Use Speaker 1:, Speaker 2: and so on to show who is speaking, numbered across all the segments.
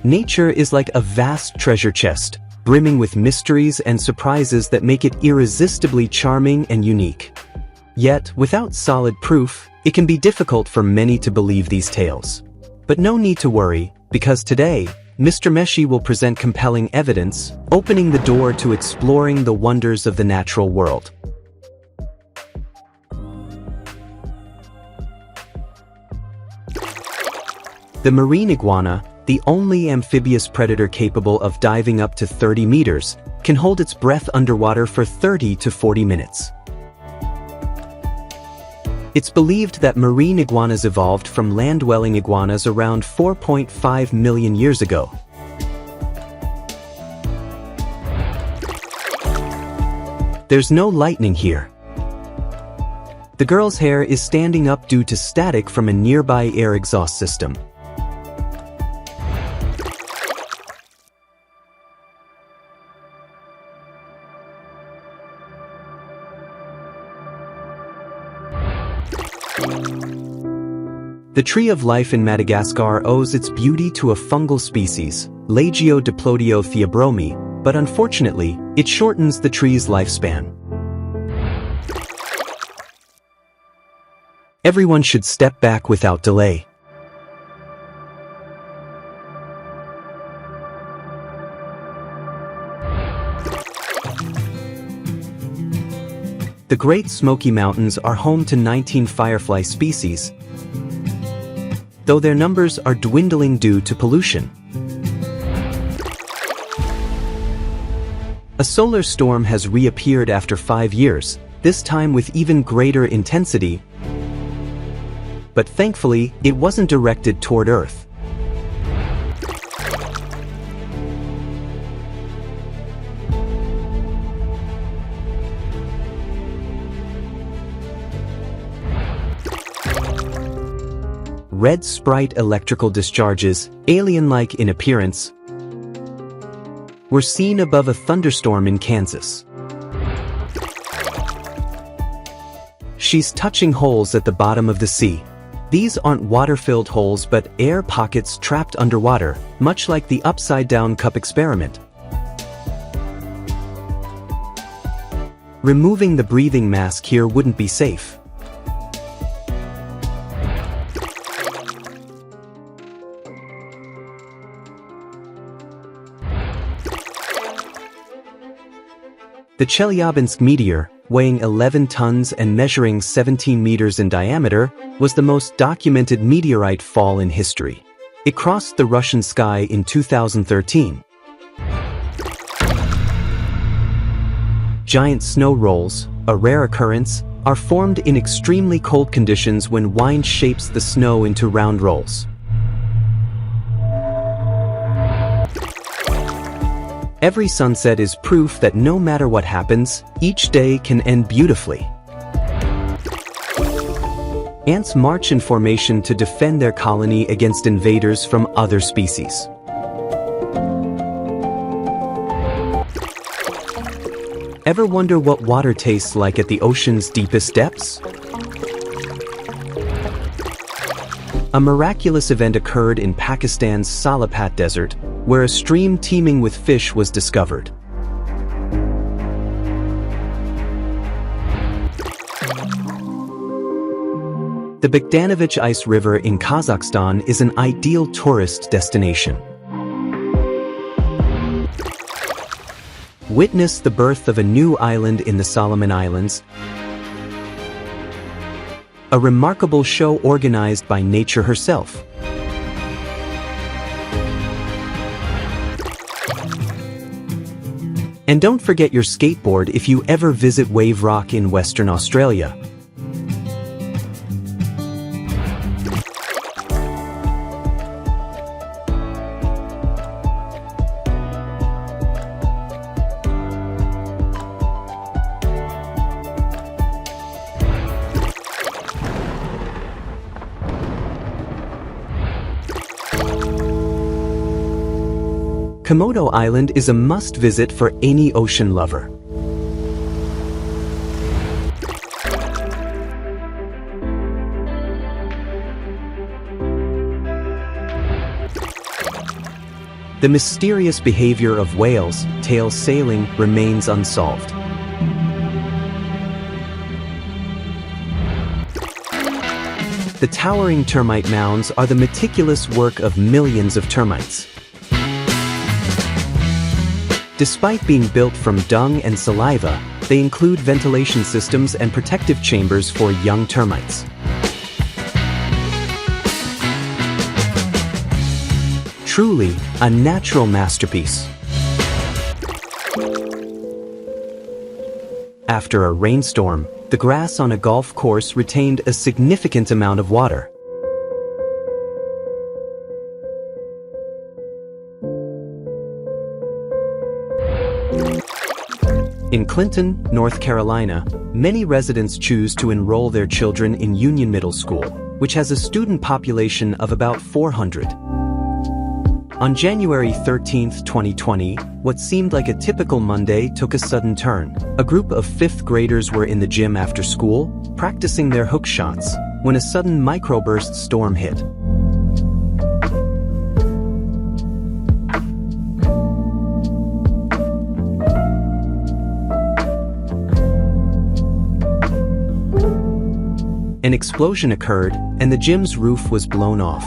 Speaker 1: Nature is like a vast treasure chest, brimming with mysteries and surprises that make it irresistibly charming and unique. Yet, without solid proof, it can be difficult for many to believe these tales. But no need to worry, because today, Mr. Meshi will present compelling evidence, opening the door to exploring the wonders of the natural world. The marine iguana, the only amphibious predator capable of diving up to 30 meters, can hold its breath underwater for 30 to 40 minutes. It's believed that marine iguanas evolved from land-dwelling iguanas around 4.5 million years ago. There's no lightning here. The girl's hair is standing up due to static from a nearby air exhaust system. The tree of life in Madagascar owes its beauty to a fungal species, Lagiodiplodio theobromii, but unfortunately, it shortens the tree's lifespan. Everyone should step back without delay. The Great Smoky Mountains are home to 19 firefly species, though their numbers are dwindling due to pollution. A solar storm has reappeared after 5 years, this time with even greater intensity, but thankfully, it wasn't directed toward Earth. Red Sprite electrical discharges, alien-like in appearance, were seen above a thunderstorm in Kansas. She's touching holes at the bottom of the sea. These aren't water-filled holes but air pockets trapped underwater, much like the upside-down cup experiment. Removing the breathing mask here wouldn't be safe. The Chelyabinsk meteor, weighing 11 tons and measuring 17 meters in diameter, was the most documented meteorite fall in history. It crossed the Russian sky in 2013. Giant snow rolls, a rare occurrence, are formed in extremely cold conditions when wind shapes the snow into round rolls. Every sunset is proof that no matter what happens, each day can end beautifully. Ants march in formation to defend their colony against invaders from other species. Ever wonder what water tastes like at the ocean's deepest depths? A miraculous event occurred in Pakistan's Salapat Desert, where a stream teeming with fish was discovered. The Bogdanovich Ice River in Kazakhstan is an ideal tourist destination. Witness the birth of a new island in the Solomon Islands, a remarkable show organized by nature herself. And don't forget your skateboard if you ever visit Wave Rock in Western Australia. Komodo Island is a must-visit for any ocean lover. The mysterious behavior of whales, tail sailing, remains unsolved. The towering termite mounds are the meticulous work of millions of termites. Despite being built from dung and saliva, they include ventilation systems and protective chambers for young termites. Truly, a natural masterpiece. After a rainstorm, the grass on a golf course retained a significant amount of water. In Clinton, North Carolina, many residents choose to enroll their children in Union Middle School, which has a student population of about 400. On January 13, 2020, what seemed like a typical Monday took a sudden turn. A group of 5th graders were in the gym after school, practicing their hook shots, when a sudden microburst storm hit. An explosion occurred, and the gym's roof was blown off.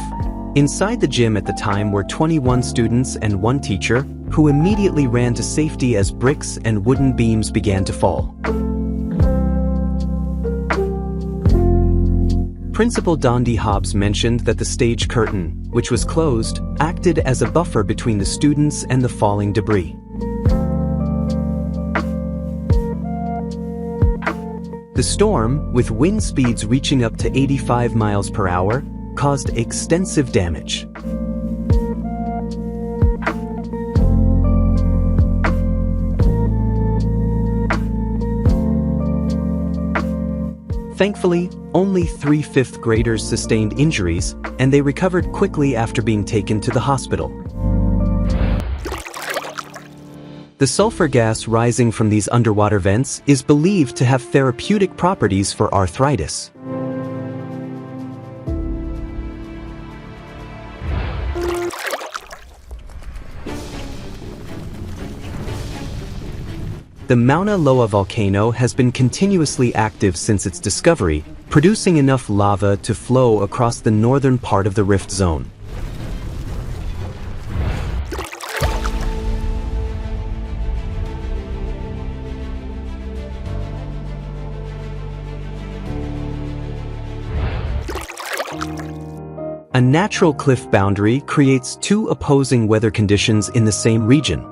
Speaker 1: Inside the gym at the time were 21 students and 1 teacher, who immediately ran to safety as bricks and wooden beams began to fall. Principal Dondi Hobbs mentioned that the stage curtain, which was closed, acted as a buffer between the students and the falling debris. The storm, with wind speeds reaching up to 85 miles per hour, caused extensive damage. Thankfully, only 3 5th graders sustained injuries, and they recovered quickly after being taken to the hospital. The sulfur gas rising from these underwater vents is believed to have therapeutic properties for arthritis. The Mauna Loa volcano has been continuously active since its discovery, producing enough lava to flow across the northern part of the rift zone. A natural cliff boundary creates 2 opposing weather conditions in the same region.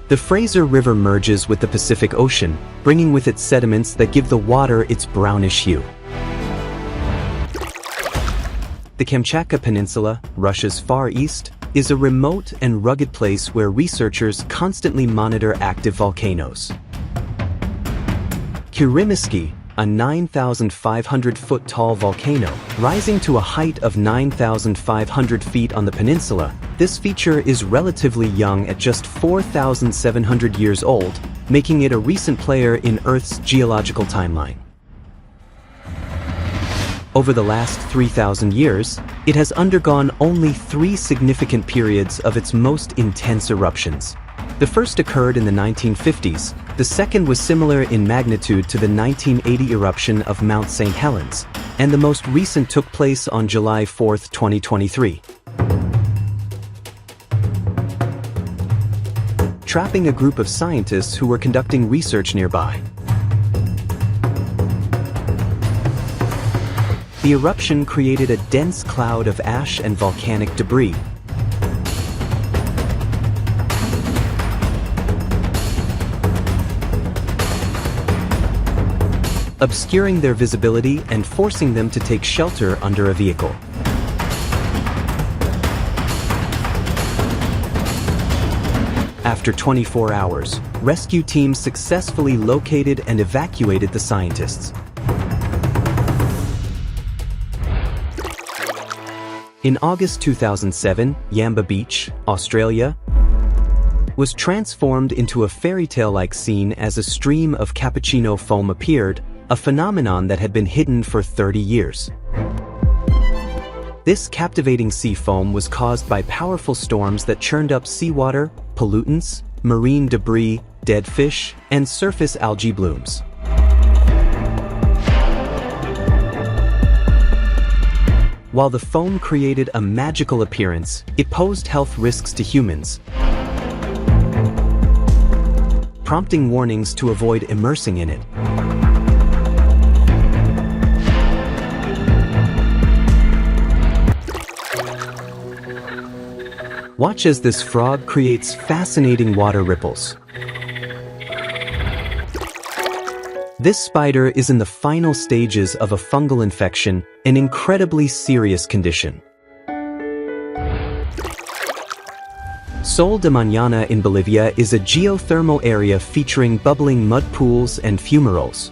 Speaker 1: The Fraser River merges with the Pacific Ocean, bringing with it sediments that give the water its brownish hue. The Kamchatka Peninsula, Russia's Far East, is a remote and rugged place where researchers constantly monitor active volcanoes. Kirimysky, a 9,500-foot tall volcano, rising to a height of 9,500 feet on the peninsula, this feature is relatively young at just 4,700 years old, making it a recent player in Earth's geological timeline. Over the last 3,000 years, it has undergone only 3 significant periods of its most intense eruptions. The first occurred in the 1950s, the second was similar in magnitude to the 1980 eruption of Mount St. Helens, and the most recent took place on July 4, 2023. Trapping a group of scientists who were conducting research nearby. The eruption created a dense cloud of ash and volcanic debris. Obscuring their visibility and forcing them to take shelter under a vehicle. After 24 hours, rescue teams successfully located and evacuated the scientists. In August 2007, Yamba Beach, Australia, was transformed into a fairy tale-like scene as a stream of cappuccino foam appeared, a phenomenon that had been hidden for 30 years. This captivating sea foam was caused by powerful storms that churned up seawater, pollutants, marine debris, dead fish, and surface algae blooms. While the foam created a magical appearance, it posed health risks to humans, prompting warnings to avoid immersing in it. Watch as this frog creates fascinating water ripples. This spider is in the final stages of a fungal infection, an incredibly serious condition. Sol de Mañana in Bolivia is a geothermal area featuring bubbling mud pools and fumaroles.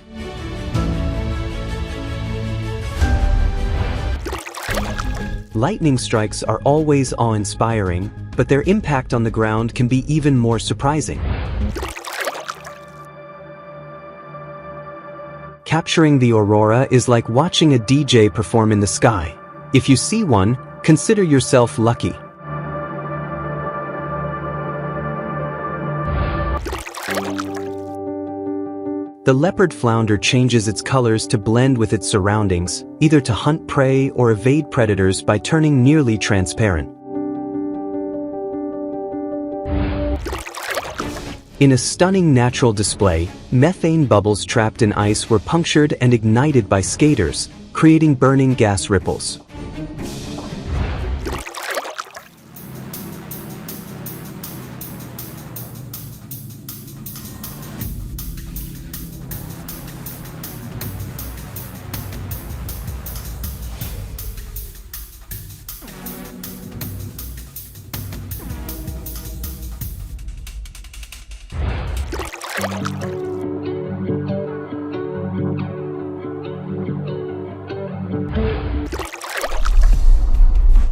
Speaker 1: Lightning strikes are always awe-inspiring, but their impact on the ground can be even more surprising. Capturing the aurora is like watching a DJ perform in the sky. If you see one, consider yourself lucky. The leopard flounder changes its colors to blend with its surroundings, either to hunt prey or evade predators by turning nearly transparent. In a stunning natural display, methane bubbles trapped in ice were punctured and ignited by skaters, creating burning gas ripples.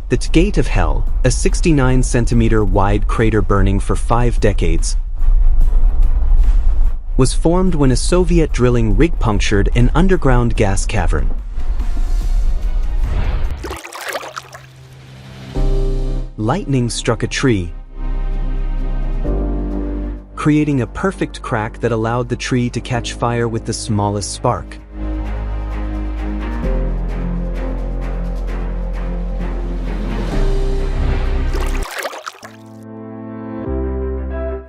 Speaker 1: The Gate of Hell, a 69-centimeter wide crater burning for 5 decades, was formed when a Soviet drilling rig punctured an underground gas cavern. Lightning struck a tree, creating a perfect crack that allowed the tree to catch fire with the smallest spark.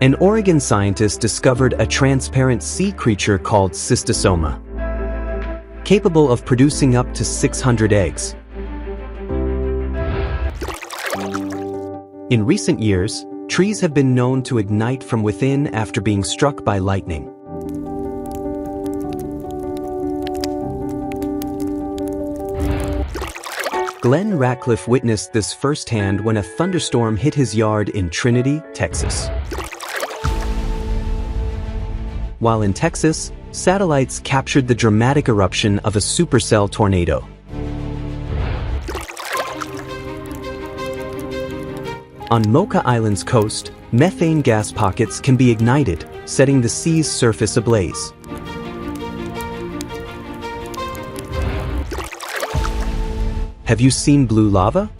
Speaker 1: An Oregon scientist discovered a transparent sea creature called cystosoma, capable of producing up to 600 eggs. In recent years, trees have been known to ignite from within after being struck by lightning. Glenn Ratcliffe witnessed this firsthand when a thunderstorm hit his yard in Trinity, Texas. While in Texas, satellites captured the dramatic eruption of a supercell tornado. On Mocha Island's coast, methane gas pockets can be ignited, setting the sea's surface ablaze. Have you seen blue lava?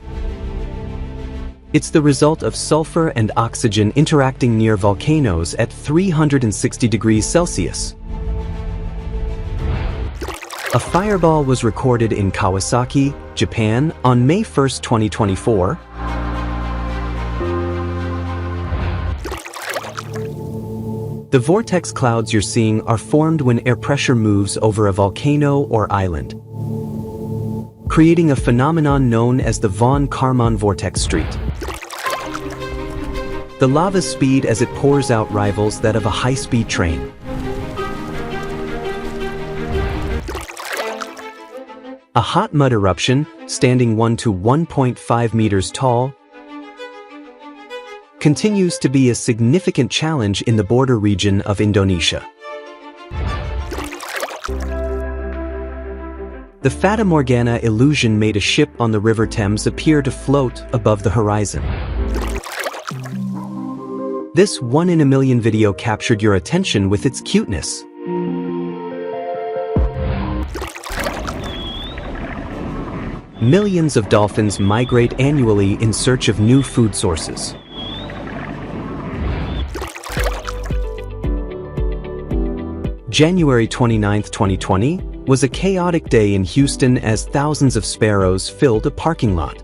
Speaker 1: It's the result of sulfur and oxygen interacting near volcanoes at 360 degrees Celsius. A fireball was recorded in Kawasaki, Japan, on May 1, 2024. The vortex clouds you're seeing are formed when air pressure moves over a volcano or island, creating a phenomenon known as the von Karman vortex street. The lava's speed as it pours out rivals that of a high-speed train. A hot mud eruption, standing 1 to 1.5 meters tall, continues to be a significant challenge in the border region of Indonesia. The Fata Morgana illusion made a ship on the River Thames appear to float above the horizon. This one-in-a-million video captured your attention with its cuteness. Millions of dolphins migrate annually in search of new food sources. January 29, 2020, was a chaotic day in Houston as thousands of sparrows filled a parking lot.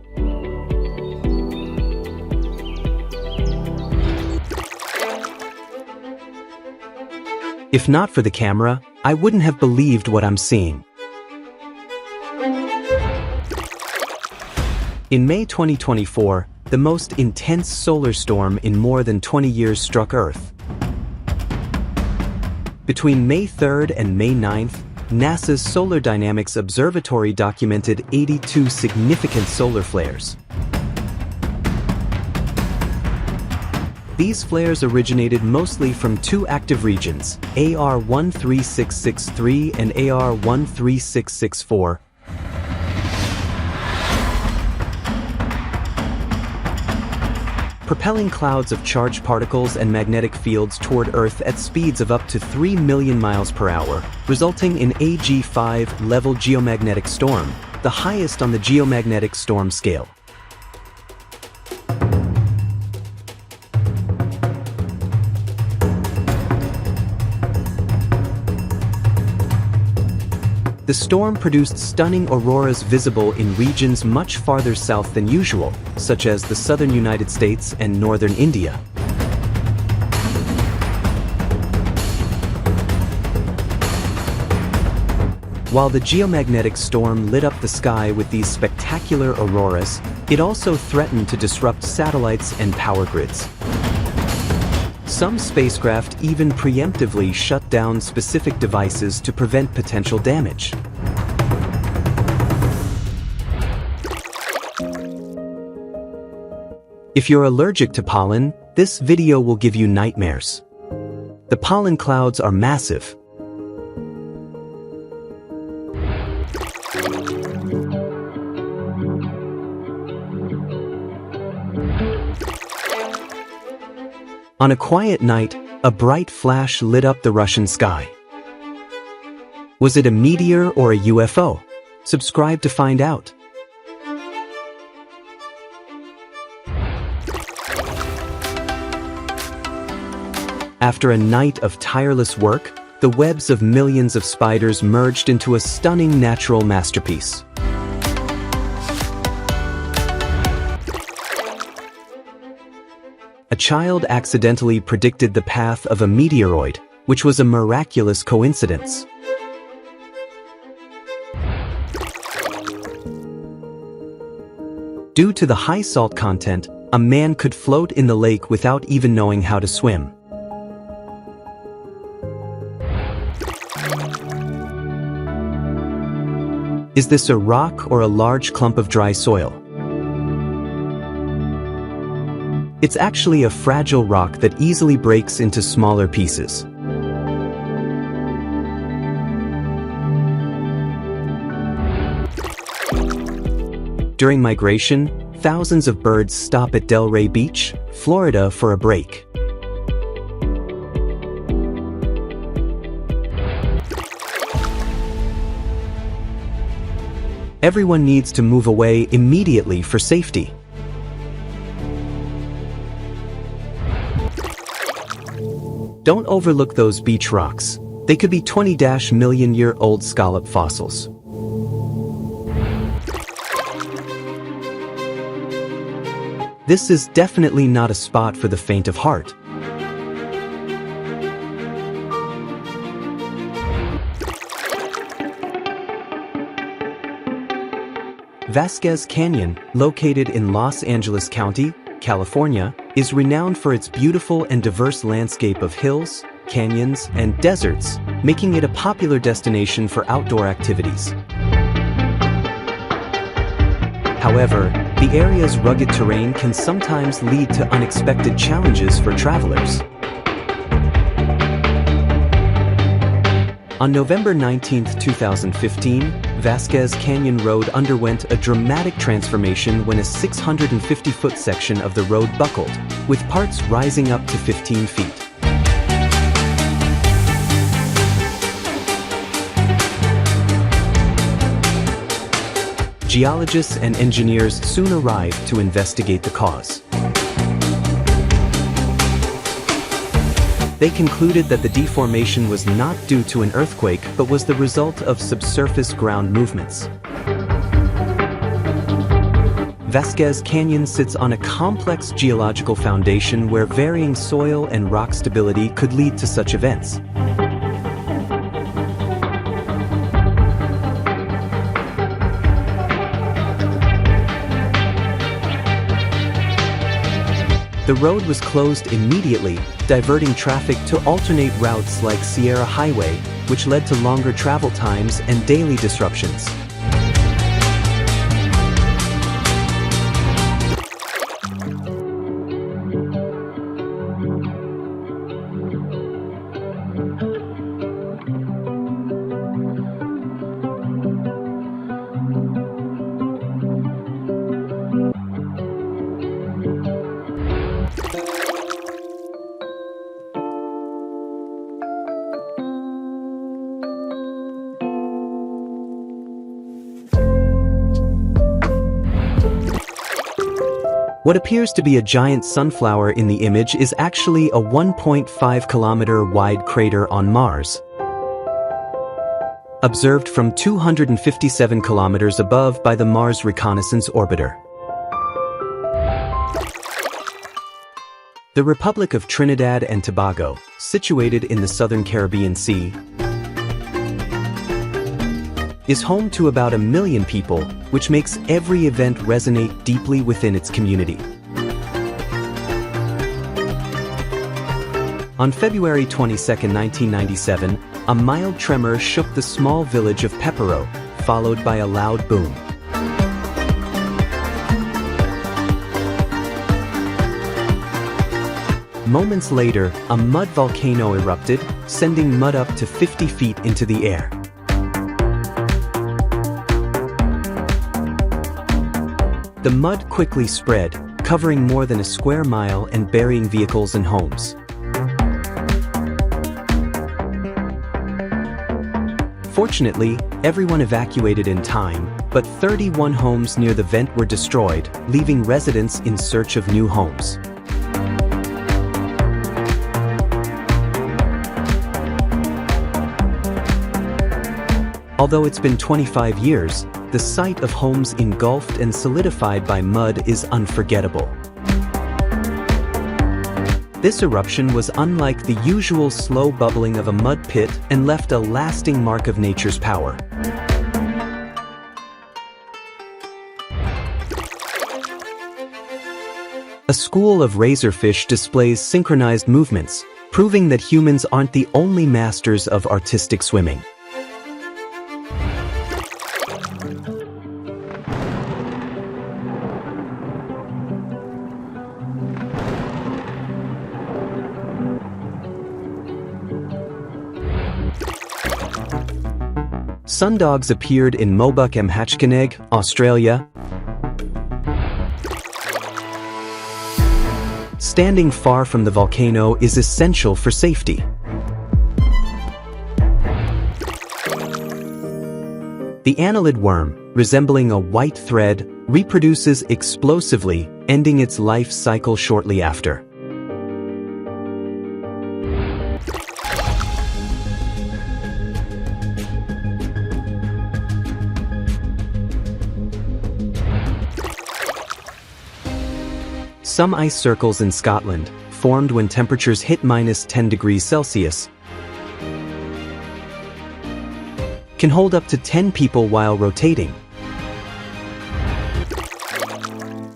Speaker 1: If not for the camera, I wouldn't have believed what I'm seeing. In May 2024, the most intense solar storm in more than 20 years struck Earth. Between May 3rd and May 9th, NASA's Solar Dynamics Observatory documented 82 significant solar flares. These flares originated mostly from two active regions, AR 13663 and AR 13664. Propelling clouds of charged particles and magnetic fields toward Earth at speeds of up to 3 million miles per hour, resulting in a G5 level geomagnetic storm, the highest on the geomagnetic storm scale. The storm produced stunning auroras visible in regions much farther south than usual, such as the southern United States and northern India. While the geomagnetic storm lit up the sky with these spectacular auroras, it also threatened to disrupt satellites and power grids. Some spacecraft even preemptively shut down specific devices to prevent potential damage. If you're allergic to pollen, this video will give you nightmares. The pollen clouds are massive. On a quiet night, a bright flash lit up the Russian sky. Was it a meteor or a UFO? Subscribe to find out. After a night of tireless work, the webs of millions of spiders merged into a stunning natural masterpiece. A child accidentally predicted the path of a meteoroid, which was a miraculous coincidence. Due to the high salt content, a man could float in the lake without even knowing how to swim. Is this a rock or a large clump of dry soil? It's actually a fragile rock that easily breaks into smaller pieces. During migration, thousands of birds stop at Delray Beach, Florida for a break. Everyone needs to move away immediately for safety. Don't overlook those beach rocks. They could be 20-million-year-old scallop fossils. This is definitely not a spot for the faint of heart. Vasquez Canyon, located in Los Angeles County, California, is renowned for its beautiful and diverse landscape of hills, canyons, and deserts, making it a popular destination for outdoor activities. However, the area's rugged terrain can sometimes lead to unexpected challenges for travelers. On November 19, 2015, Vasquez Canyon Road underwent a dramatic transformation when a 650-foot section of the road buckled, with parts rising up to 15 feet. Geologists and engineers soon arrived to investigate the cause. They concluded that the deformation was not due to an earthquake but was the result of subsurface ground movements. Vasquez Canyon sits on a complex geological foundation where varying soil and rock stability could lead to such events. The road was closed immediately, diverting traffic to alternate routes like Sierra Highway, which led to longer travel times and daily disruptions. What appears to be a giant sunflower in the image is actually a 1.5-kilometer wide crater on Mars. Observed from 257 kilometers above by the Mars Reconnaissance Orbiter. The Republic of Trinidad and Tobago, situated in the southern Caribbean Sea, is home to about 1 million people, which makes every event resonate deeply within its community. On February 22, 1997, a mild tremor shook the small village of Pepero, followed by a loud boom. Moments later, a mud volcano erupted, sending mud up to 50 feet into the air. The mud quickly spread, covering more than a square mile and burying vehicles and homes. Fortunately, everyone evacuated in time, but 31 homes near the vent were destroyed, leaving residents in search of new homes. Although it's been 25 years, the sight of homes engulfed and solidified by mud is unforgettable. This eruption was unlike the usual slow bubbling of a mud pit and left a lasting mark of nature's power. A school of razorfish displays synchronized movements, proving that humans aren't the only masters of artistic swimming. Sundogs appeared in Mobuk-Mhachkineg, Australia. Standing far from the volcano is essential for safety. The annelid worm, resembling a white thread, reproduces explosively, ending its life cycle shortly after. Some ice circles in Scotland, formed when temperatures hit -10 degrees Celsius, can hold up to 10 people while rotating.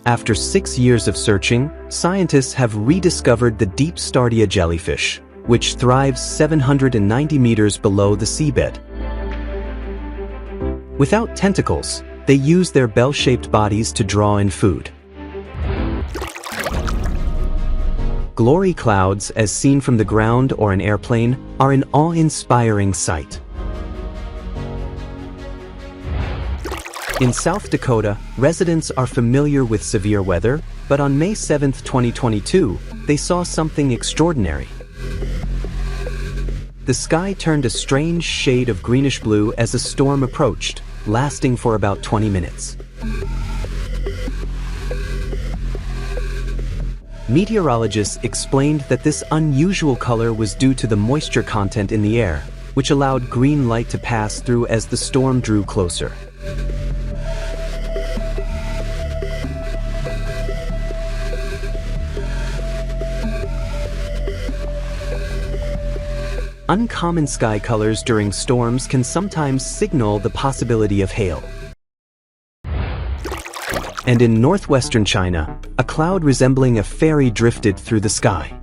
Speaker 1: After 6 years of searching, scientists have rediscovered the deep Stardia jellyfish, which thrives 790 meters below the seabed. Without tentacles, they use their bell-shaped bodies to draw in food. Glory clouds, as seen from the ground or an airplane, are an awe-inspiring sight. In South Dakota, residents are familiar with severe weather, but on May 7, 2022, they saw something extraordinary. The sky turned a strange shade of greenish-blue as a storm approached, lasting for about 20 minutes. Meteorologists explained that this unusual color was due to the moisture content in the air, which allowed green light to pass through as the storm drew closer. Uncommon sky colors during storms can sometimes signal the possibility of hail. And in northwestern China, a cloud resembling a fairy drifted through the sky.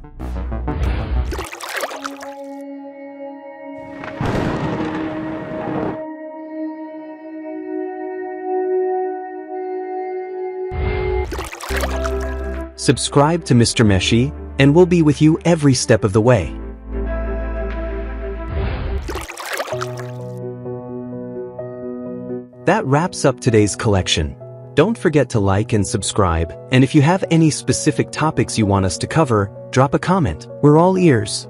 Speaker 1: Subscribe to MrMeshi, and we'll be with you every step of the way. That wraps up today's collection. Don't forget to like and subscribe, and if you have any specific topics you want us to cover, drop a comment. We're all ears.